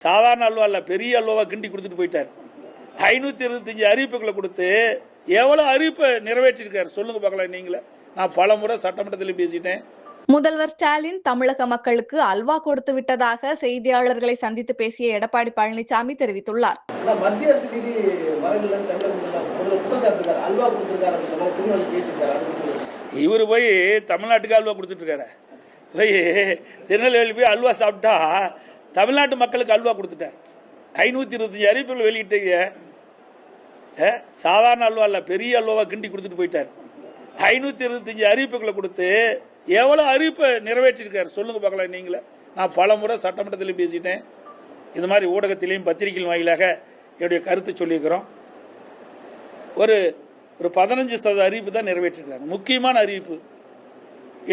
சாதாரண அல்வா இல்ல, பெரிய அல்வாவை கிண்டி கொடுத்துட்டு போயிட்டார். 525 அறிவிப்புகளை கொடுத்து எவ்வளவு அறிவிப்பை நிறைவேற்றிருக்காரு சொல்லுங்க பார்க்கலாம். நீங்களே, நான் பல முறை சட்டமன்றத்தில் பேசிட்டேன். முதல்வர் ஸ்டாலின் தமிழக மக்களுக்கு அல்வா கொடுத்து விட்டதாக செய்தியாளர்களை சந்தித்து பேசிய எடப்பாடி பழனிசாமி தெரிவித்துள்ளார். மத்திய அரசு நிதி இவரு போய் தமிழ்நாட்டுக்கு அல்வா கொடுத்துட்டு இருக்காரு. போய் திருநெல்வேலி போய் அல்வா சாப்பிட்டா தமிழ்நாட்டு மக்களுக்கு அல்வா கொடுத்துட்டார். 525 அறிவிப்புகள் வெளியிட்டீங்க. சாதாரண அல்வா இல்ல, பெரிய அல்வாவை கிண்டி கொடுத்துட்டு போயிட்டார். 525 அறிவிப்புகளை கொடுத்து எவ்வளவு அறிவிப்பை நிறைவேற்றிருக்காரு சொல்லுங்க பார்க்கலாம். நீங்களே, நான் பல முறை சட்டமன்றத்தில் பேசிட்டேன். இந்த மாதிரி ஊடகத்திலையும் பத்திரிகையின் வாயிலாக என்னுடைய கருத்து சொல்லியிருக்கிறோம். ஒரு 15% அறிவிப்பு தான் நிறைவேற்றிருக்காங்க. முக்கியமான அறிவிப்பு,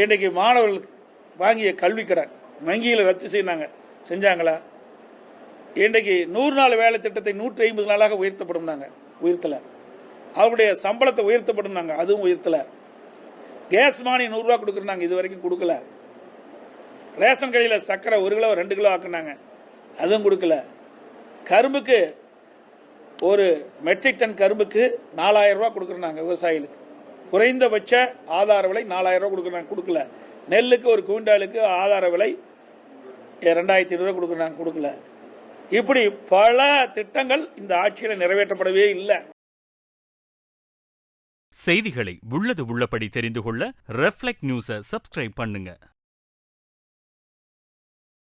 இன்றைக்கு மாணவர்களுக்கு வாங்கிய கல்வி கடன் வங்கியில் ரத்து செஞ்சாங்களா? இன்றைக்கு 100 நாள் வேலை திட்டத்தை 150 நாளாக உயர்த்தப்படும். உயர்த்தல. அவருடைய சம்பளத்தை உயர்த்தப்படும். அதுவும் உயர்த்தல. கேஸ் மானியம் 100 ரூபா கொடுக்குறாங்க, இது வரைக்கும் கொடுக்கல. ரேஷன் கடையில் சக்கரை 1 கிலோ 2 கிலோ ஆக்குனாங்க, அதுவும் கொடுக்கல. கரும்புக்கு ஒரு மெட்ரிக் டன் கரும்புக்கு 4000 ரூபா கொடுக்குறாங்க விவசாயிகளுக்கு. குறைந்தபட்ச ஆதார விலை 4000 ரூபா கொடுக்குறாங்க, கொடுக்கல. நெல்லுக்கு ஒரு குவிண்டாலுக்கு ஆதார விலை 2500 ரூபா கொடுக்குறாங்க, கொடுக்கல. இப்படி பல திட்டங்கள் இந்த ஆட்சியில் நிறைவேற்றப்படவே இல்லை. செய்திகளை உள்ளது உள்ளபடி தெரிந்து கொள்ள ரெஃப்ளெக்ட் நியூஸை சப்ஸ்கிரைப் பண்ணுங்க.